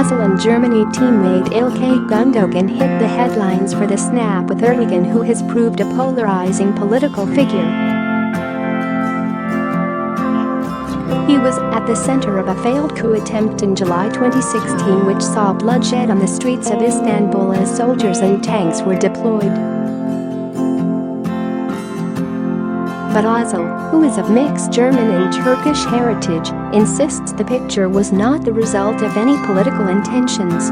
Ozil and Germany teammate İlkay Gundogan hit the headlines for the snap with Erdogan, who has proved a polarizing political figure. He was at the center of a failed coup attempt in July 2016, which saw bloodshed on the streets of Istanbul as soldiers and tanks were deployed. But Ozil, who is of mixed German and Turkish heritage, insists the picture was not the result of any political intentions.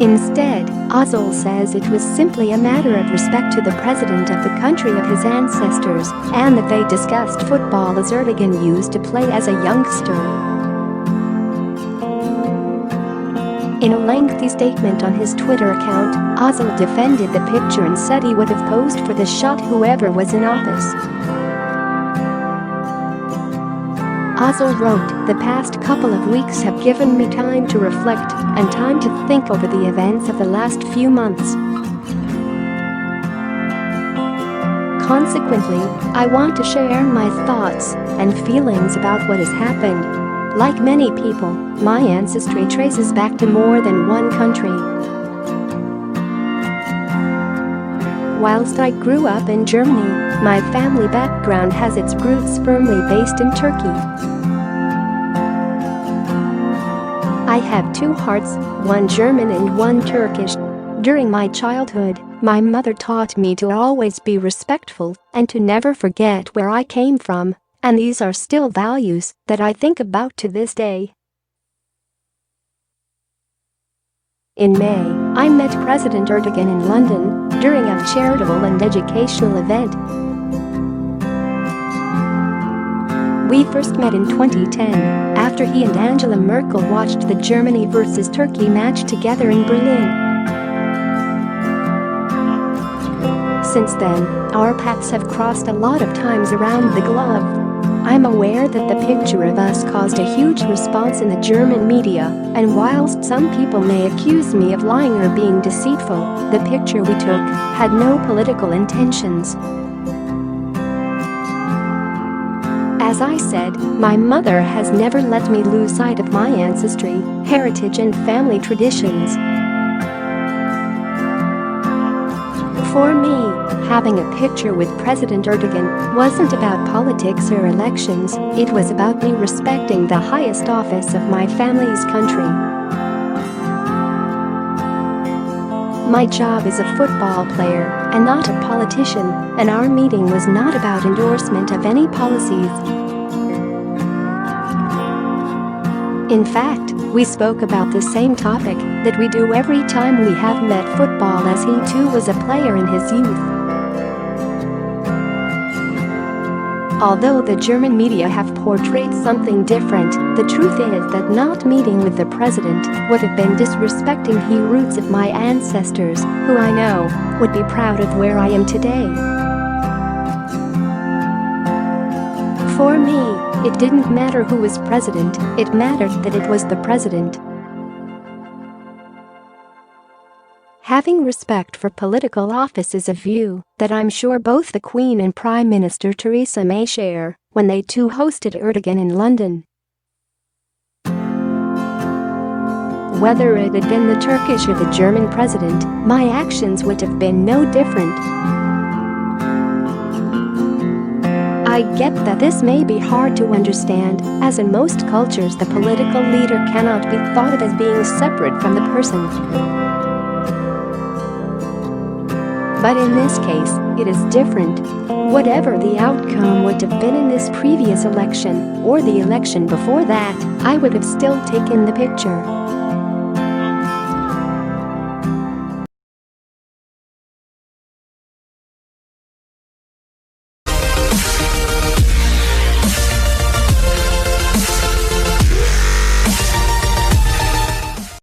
Instead, Ozil says it was simply a matter of respect to the president of the country of his ancestors, and that they discussed football as Erdogan used to play as a youngster. In a lengthy statement on his Twitter account, Ozil defended the picture and said he would have posed for the shot whoever was in office. Ozil wrote, "The past couple of weeks have given me time to reflect and time to think over the events of the last few months. Consequently, I want to share my thoughts and feelings about what has happened. Like many people, my ancestry traces back to more than one country. Whilst I grew up in Germany, my family background has its roots firmly based in Turkey. I have two hearts, one German and one Turkish. During my childhood, my mother taught me to always be respectful and to never forget where I came from. And these are still values that I think about to this day." In May, I met President Erdogan in London during a charitable and educational event. We first met in 2010 after he and Angela Merkel watched the Germany vs Turkey match together in Berlin. Since then, our paths have crossed a lot of times around the globe. I'm aware that the picture of us caused a huge response in the German media, and whilst some people may accuse me of lying or being deceitful, the picture we took had no political intentions. As I said, my mother has never let me lose sight of my ancestry, heritage and family traditions. For me, having a picture with President Erdogan wasn't about politics or elections, it was about me respecting the highest office of my family's country. My job is a football player and not a politician, and our meeting was not about endorsement of any policies. In fact, we spoke about the same topic that we do every time we have met football, as he too was a player in his youth. Although the German media have portrayed something different, the truth is that not meeting with the president would have been disrespecting the roots of my ancestors, who I know would be proud of where I am today. For me, it didn't matter who was president, it mattered that it was the president. Having respect for political office is a view that I'm sure both the Queen and Prime Minister Theresa May share when they too hosted Erdogan in London. Whether it had been the Turkish or the German president, my actions would have been no different. I get that this may be hard to understand, as in most cultures the political leader cannot be thought of as being separate from the person. But in this case, it is different. Whatever the outcome would have been in this previous election, or the election before that, I would have still taken the picture.